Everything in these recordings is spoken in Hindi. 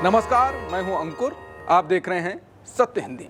नमस्कार, मैं हूं अंकुर। आप देख रहे हैं सत्य हिंदी।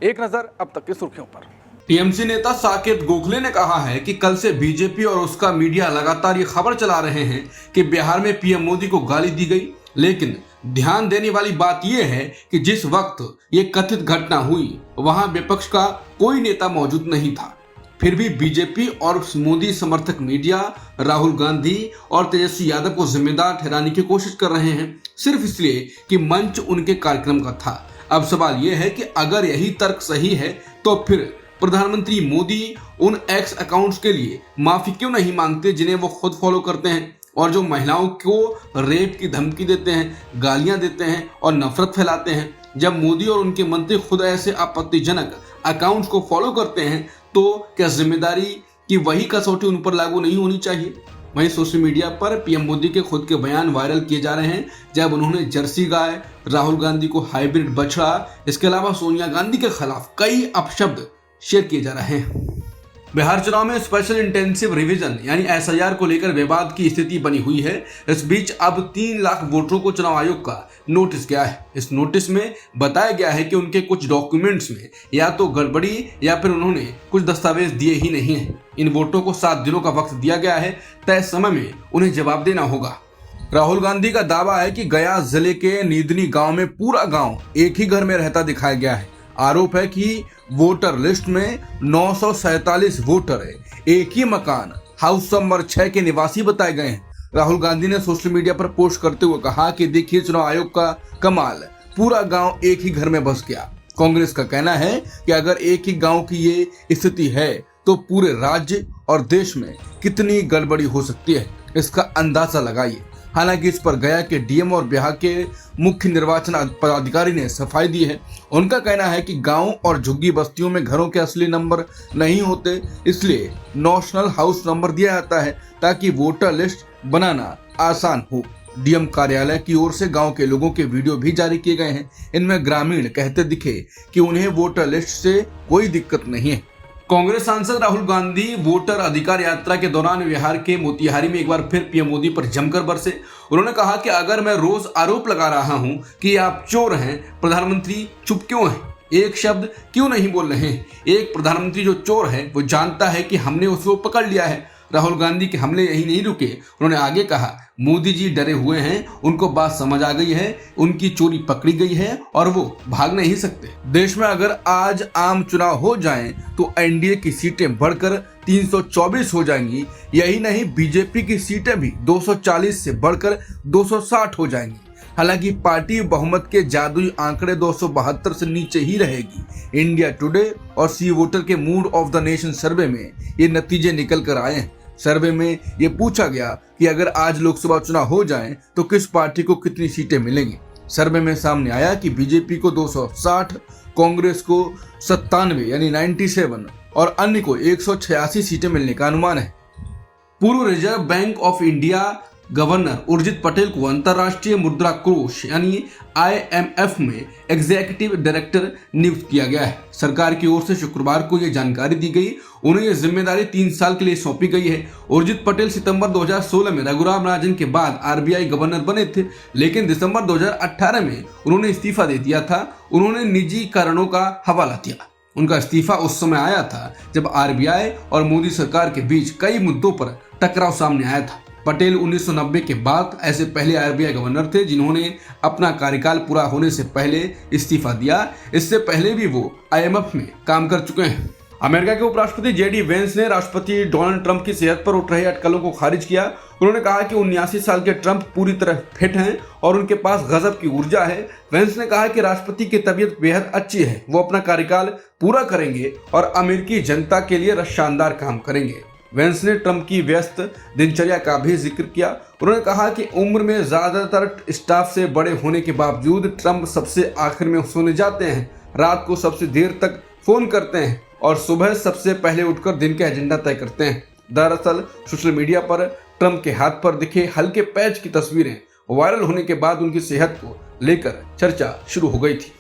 एक नजर अब तक की सुर्खियों पर। टीएमसी नेता साकेत गोखले ने कहा है कि कल से बीजेपी और उसका मीडिया लगातार ये खबर चला रहे हैं कि बिहार में पीएम मोदी को गाली दी गई, लेकिन ध्यान देने वाली बात यह है कि जिस वक्त ये कथित घटना हुई वहां विपक्ष का कोई नेता मौजूद नहीं था। फिर भी बीजेपी और मोदी समर्थक मीडिया राहुल गांधी और तेजस्वी यादव को जिम्मेदार ठहराने की कोशिश कर रहे हैं, सिर्फ इसलिए कि मंच उनके कार्यक्रम का था। अब सवाल यह है कि अगर यही तर्क सही है तो फिर प्रधानमंत्री मोदी उन एक्स अकाउंट्स के लिए माफी क्यों नहीं मांगते जिन्हें वो खुद फॉलो करते हैं और जो महिलाओं को रेप की धमकी देते हैं, गालियां देते हैं और नफरत फैलाते हैं। जब मोदी और उनके मंत्री खुद ऐसे आपत्तिजनक अकाउंट्स को फॉलो करते हैं तो क्या जिम्मेदारी की वही कसौटी उन पर लागू नहीं होनी चाहिए? वहीं सोशल मीडिया पर पीएम मोदी के खुद के बयान वायरल किए जा रहे हैं, जब उन्होंने जर्सी गाय, राहुल गांधी को हाइब्रिड बछड़ा, इसके अलावा सोनिया गांधी के खिलाफ कई अपशब्द शेयर किए जा रहे हैं। बिहार चुनाव में स्पेशल इंटेंसिव रिवीजन यानी एसआईआर को लेकर विवाद की स्थिति बनी हुई है। इस बीच अब 3 लाख वोटरों को चुनाव आयोग का नोटिस गया है। इस नोटिस में बताया गया है कि उनके कुछ डॉक्यूमेंट्स में या तो गड़बड़ी या फिर उन्होंने कुछ दस्तावेज दिए ही नहीं है। इन वोटरों को 7 दिनों का वक्त दिया गया है, तय समय में उन्हें जवाब देना होगा। राहुल गांधी का दावा है कि गया जिले के नीदनी गांव में पूरा गांव एक ही घर में रहता दिखाया गया है। आरोप है कि वोटर लिस्ट में 947 वोटर एक ही मकान हाउस नंबर 6 के निवासी बताए गए हैं। राहुल गांधी ने सोशल मीडिया पर पोस्ट करते हुए कहा कि देखिए चुनाव आयोग का कमाल, पूरा गांव एक ही घर में बस गया। कांग्रेस का कहना है कि अगर एक ही गांव की ये स्थिति है तो पूरे राज्य और देश में कितनी गड़बड़ी हो सकती है, इसका अंदाजा लगाइए। हालांकि इस पर गया के डीएम और बिहार के मुख्य निर्वाचन पदाधिकारी ने सफाई दी है। उनका कहना है कि गांव और झुग्गी बस्तियों में घरों के असली नंबर नहीं होते, इसलिए नेशनल हाउस नंबर दिया जाता है ताकि वोटर लिस्ट बनाना आसान हो। डीएम कार्यालय की ओर से गांव के लोगों के वीडियो भी जारी किए गए हैं। इनमें ग्रामीण कहते दिखे कि उन्हें वोटर लिस्ट से कोई दिक्कत नहीं है। कांग्रेस सांसद राहुल गांधी वोटर अधिकार यात्रा के दौरान बिहार के मोतिहारी में एक बार फिर पीएम मोदी पर जमकर बरसे। उन्होंने कहा कि अगर मैं रोज आरोप लगा रहा हूं कि आप चोर हैं, प्रधानमंत्री चुप क्यों हैं? एक शब्द क्यों नहीं बोल रहे हैं? एक प्रधानमंत्री जो चोर है वो जानता है कि हमने उसको पकड़ लिया है। राहुल गांधी के हमले यही नहीं रुके। उन्होंने आगे कहा, मोदी जी डरे हुए हैं, उनको बात समझ आ गई है, उनकी चोरी पकड़ी गई है और वो भाग नहीं सकते। देश में अगर आज आम चुनाव हो जाएं तो एनडीए की सीटें बढ़कर 324 हो जाएंगी। यही नहीं, बीजेपी की सीटें भी 240 से बढ़कर 260 हो जाएंगी। हालांकि पार्टी बहुमत के जादुई आंकड़े 272 से नीचे ही रहेगी। इंडिया टुडे और सी वोटर के मूड ऑफ द नेशन सर्वे में ये नतीजे निकल कर आए हैं। सर्वे में ये पूछा गया कि अगर आज लोकसभा चुनाव हो जाएं तो किस पार्टी को कितनी सीटें मिलेंगी। सर्वे में सामने आया कि बीजेपी को 260, कांग्रेस को 97 यानी 97 और अन्य को 186 सीटें मिलने का अनुमान है। पूर्व reserve bank of India governor Urjit Patel को अंतर्राष्ट्रीय मुद्रा कोष यानी IMF में एग्जीक्यूटिव डायरेक्टर नियुक्त किया गया है। सरकार की ओर से शुक्रवार को यह जानकारी दी गई। उन्हें यह जिम्मेदारी 3 साल के लिए सौंपी गई है। उर्जित पटेल सितंबर 2016 में रघुराम राजन के बाद RBI गवर्नर बने थे, लेकिन दिसंबर 2018 में उन्होंने इस्तीफा दे दिया था। उन्होंने निजी कारणों का हवाला दिया। उनका इस्तीफा उस समय आया था जब RBI और मोदी सरकार के बीच कई मुद्दों पर टकराव सामने आया था। पटेल 1990 के बाद ऐसे पहले RBI गवर्नर थे जिन्होंने अपना कार्यकाल पूरा होने से पहले इस्तीफा दिया। इससे पहले भी वो IMF में काम कर चुके हैं। अमेरिका के उपराष्ट्रपति JD वेंस ने राष्ट्रपति डोनाल्ड ट्रंप की सेहत पर उठ रहे अटकलों को खारिज किया। उन्होंने कहा कि 79 साल के ट्रंप पूरी तरह फिट हैं और उनके पास गजब की ऊर्जा है। वेंस ने कहा कि राष्ट्रपति की तबीयत बेहद अच्छी है, वो अपना कार्यकाल पूरा करेंगे और अमेरिकी जनता के लिए शानदार काम करेंगे। वेंस ने ट्रंप की व्यस्त दिनचर्या का भी जिक्र किया। उन्होंने कहा कि उम्र में ज्यादातर स्टाफ से बड़े होने के बावजूद ट्रंप सबसे आखिर में सोने जाते हैं, रात को सबसे देर तक फोन करते हैं और सुबह सबसे पहले उठकर दिन का एजेंडा तय करते हैं। दरअसल सोशल मीडिया पर ट्रंप के हाथ पर दिखे हल्के पैच की तस्वीरें वायरल होने के बाद उनकी सेहत को लेकर चर्चा शुरू हो गई थी।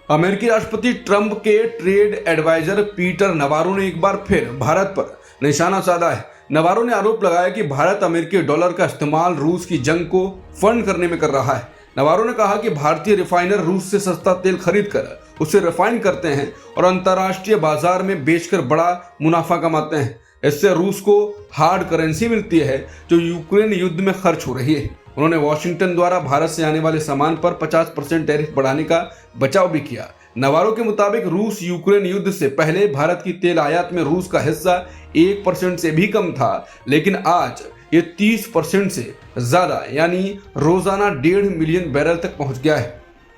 अमेरिकी राष्ट्रपति ट्रंप के ट्रेड एडवाइजर पीटर नवारो ने एक बार फिर भारत पर निशाना साधा है। नवारो ने आरोप लगाया कि भारत अमेरिकी डॉलर का इस्तेमाल रूस की जंग को फंड करने में कर रहा है। नवारो ने कहा कि भारतीय रिफाइनर रूस से सस्ता तेल खरीदकर उसे रिफाइन करते हैं और अंतर्राष्ट्रीय बाजार में बेचकर बड़ा मुनाफा कमाते हैं। इससे रूस को हार्ड करेंसी मिलती है जो यूक्रेन युद्ध में खर्च हो रही है। उन्होंने वॉशिंगटन द्वारा भारत से आने वाले सामान पर 50% टैरिफ बढ़ाने का बचाव भी किया। नवारो के मुताबिक रूस यूक्रेन युद्ध से पहले भारत की तेल आयात में रूस का हिस्सा 1% से भी कम था, लेकिन आज ये 30% से ज्यादा यानी रोजाना 1.5 मिलियन बैरल तक पहुंच गया है।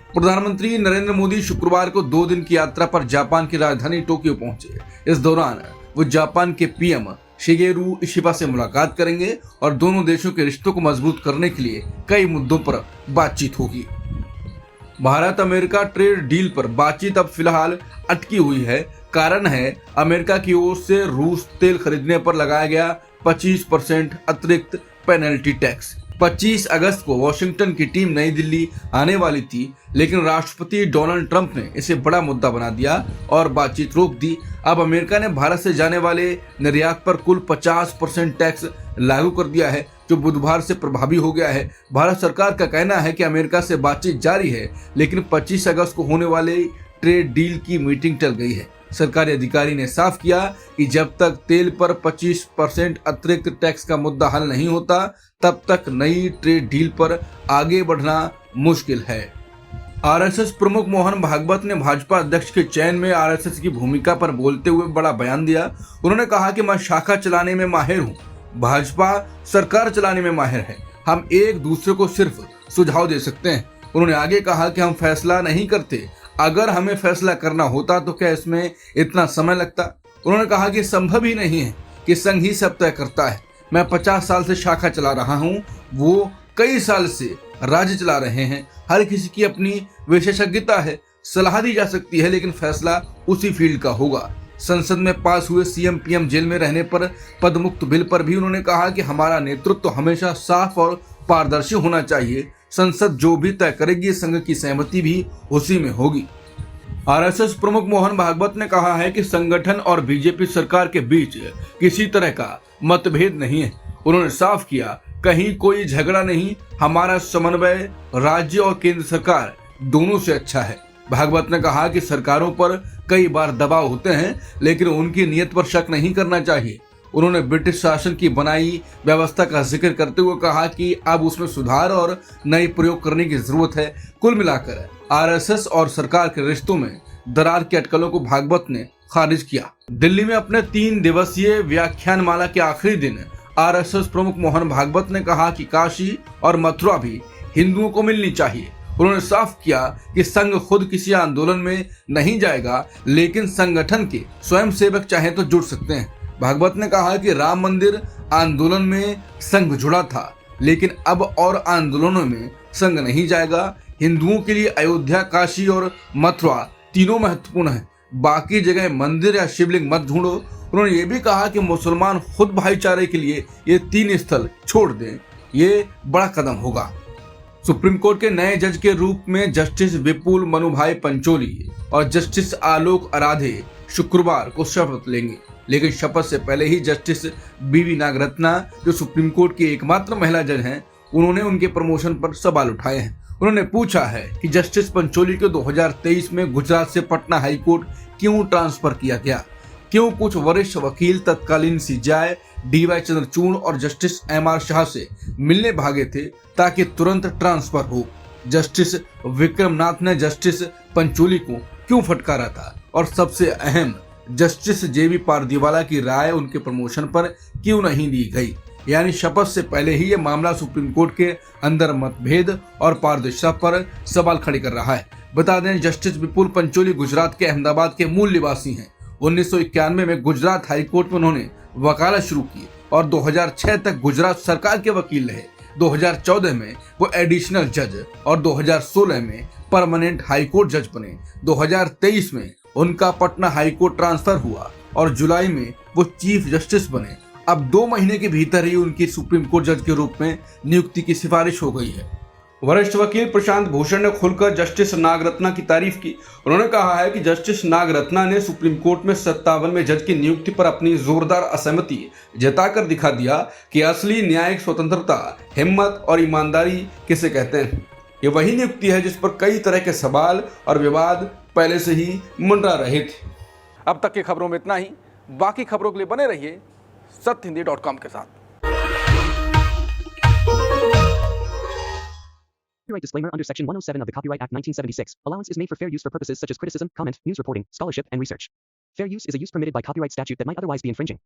प्रधानमंत्री नरेंद्र मोदी शुक्रवार को 2 दिन की यात्रा पर जापान की राजधानी टोक्यो पहुंचे। इस दौरान वो जापान के पीएम शिगेरू इशिबा से मुलाकात करेंगे और दोनों देशों के रिश्तों को मजबूत करने के लिए कई मुद्दों पर बातचीत होगी। भारत अमेरिका ट्रेड डील पर बातचीत अब फिलहाल अटकी हुई है। कारण है अमेरिका की ओर से रूस तेल खरीदने पर लगाया गया 25% अतिरिक्त पेनल्टी टैक्स। 25 अगस्त को वॉशिंगटन की टीम नई दिल्ली आने वाली थी, लेकिन राष्ट्रपति डोनाल्ड ट्रंप ने इसे बड़ा मुद्दा बना दिया और बातचीत रोक दी। अब अमेरिका ने भारत से जाने वाले निर्यात पर कुल 50% टैक्स लागू कर दिया है, जो बुधवार से प्रभावी हो गया है। भारत सरकार का कहना है कि अमेरिका से बातचीत जारी है, लेकिन 25 अगस्त को होने वाले ट्रेड डील की मीटिंग टल गई है। सरकारी अधिकारी ने साफ किया कि जब तक तेल पर 25% अतिरिक्त टैक्स का मुद्दा हल नहीं होता, तब तक नई ट्रेड डील पर आगे बढ़ना मुश्किल है। आरएसएस प्रमुख मोहन भागवत ने भाजपा अध्यक्ष के चयन में आरएसएस की भूमिका पर बोलते हुए बड़ा बयान दिया। उन्होंने कहा कि मैं शाखा चलाने में माहिर हूँ, भाजपा सरकार चलाने में माहिर है। हम एक दूसरे को सिर्फ सुझाव दे सकते हैं। उन्होंने आगे कहा कि हम फैसला नहीं करते, अगर हमें फैसला करना होता तो क्या इसमें इतना समय लगता। उन्होंने कहा कि संभव ही नहीं है कि संघ ही सब तय करता है। मैं 50 साल से शाखा चला रहा हूँ, वो कई साल से राज्य चला रहे हैं। हर किसी की अपनी विशेषज्ञता है, सलाह दी जा सकती है, लेकिन फैसला उसी फील्ड का होगा। संसद में पास हुए सीएम पीएम जेल में रहने पर पदमुक्त बिल पर भी उन्होंने कहा कि हमारा नेतृत्व हमेशा साफ और पारदर्शी होना चाहिए। संसद जो भी तय करेगी, संघ की सहमति भी उसी में होगी। आरएसएस प्रमुख मोहन भागवत ने कहा है कि संगठन और बीजेपी सरकार के बीच किसी तरह का मतभेद नहीं है। उन्होंने साफ किया, कहीं कोई झगड़ा नहीं, हमारा समन्वय राज्य और केंद्र सरकार दोनों से अच्छा है। भागवत ने कहा कि सरकारों पर कई बार दबाव होते हैं, लेकिन उनकी नीयत पर शक नहीं करना चाहिए। उन्होंने ब्रिटिश शासन की बनाई व्यवस्था का जिक्र करते हुए कहा कि अब उसमें सुधार और नए प्रयोग करने की जरूरत है। कुल मिलाकर आरएसएस और सरकार के रिश्तों में दरार की अटकलों को भागवत ने खारिज किया। दिल्ली में अपने 3 दिवसीय व्याख्यानमाला के आखिरी दिन आरएसएस प्रमुख मोहन भागवत ने कहा कि काशी और मथुरा भी हिंदुओं को मिलनी चाहिए। उन्होंने साफ किया कि संघ खुद किसी आंदोलन में नहीं जाएगा, लेकिन संगठन के स्वयंसेवक चाहे तो जुड़ सकते हैं। भागवत ने कहा कि राम मंदिर आंदोलन में संघ जुड़ा था, लेकिन अब और आंदोलनों में संघ नहीं जाएगा। हिंदुओं के लिए अयोध्या, काशी और मथुरा तीनों महत्वपूर्ण हैं। बाकी जगह मंदिर या शिवलिंग मत ढूंढो। उन्होंने ये भी कहा कि मुसलमान खुद भाईचारे के लिए ये 3 स्थल छोड़ दें, ये बड़ा कदम होगा। सुप्रीम कोर्ट के नए जज के रूप में जस्टिस विपुल मनुभाई पंचोली और जस्टिस आलोक आराधे शुक्रवार को शपथ लेंगे, लेकिन शपथ से पहले ही जस्टिस बीवी नागरत्ना, जो सुप्रीम कोर्ट की एकमात्र महिला जज हैं, उन्होंने उनके प्रमोशन पर सवाल उठाए हैं। उन्होंने पूछा है कि जस्टिस पंचोली को 2023 में गुजरात से पटना हाईकोर्ट क्यों ट्रांसफर किया गया, क्यों कुछ वरिष्ठ वकील तत्कालीन सीजेआई डीवाई चंद्रचूड़ और जस्टिस एमआर शाह से मिलने भागे थे ताकि तुरंत ट्रांसफर हो। जस्टिस विक्रमनाथ ने जस्टिस पंचोली को क्यों फटकारा था, और सबसे अहम, जस्टिस जेबी पारदीवाला की राय उनके प्रमोशन पर क्यों नहीं दी गई। यानी शपथ से पहले ही ये मामला सुप्रीम कोर्ट के अंदर मतभेद और पारदर्शिता पर सवाल खड़े कर रहा है। बता दें, जस्टिस विपुल पंचोली गुजरात के अहमदाबाद के मूल निवासी हैं। 1991 में गुजरात हाईकोर्ट में उन्होंने वकालत शुरू की और 2006 तक गुजरात सरकार के वकील रहे। 2014 में वो एडिशनल जज और 2016 में परमानेंट हाईकोर्ट जज बने। 2023 में उनका पटना हाईकोर्ट ट्रांसफर हुआ और जुलाई में वो चीफ जस्टिस बने। अब 2 महीने के भीतर ही उनकी सुप्रीम कोर्ट जज के रूप में नियुक्ति की सिफारिश हो गई है। वरिष्ठ वकील प्रशांत भूषण ने खुलकर जस्टिस नागरत्ना की तारीफ की। उन्होंने कहा है कि जस्टिस नागरत्ना ने सुप्रीम कोर्ट में 57वें जज की नियुक्ति पर अपनी जोरदार असहमति जताकर दिखा दिया कि असली न्यायिक स्वतंत्रता, हिम्मत और ईमानदारी किसे कहते हैं। ये वही नियुक्ति है जिस पर कई तरह के सवाल और विवाद पहले से ही मंडरा रहे थे। अब तक की खबरों में इतना ही। बाकी खबरों के लिए बने रहिए सत्यहिंदी.com के साथ। Copyright disclaimer under Section 107 of the Copyright Act 1976. Allowance is made for fair use for purposes such as criticism, comment, news reporting, scholarship, and research. Fair use is a use permitted by copyright statute that might otherwise be infringing.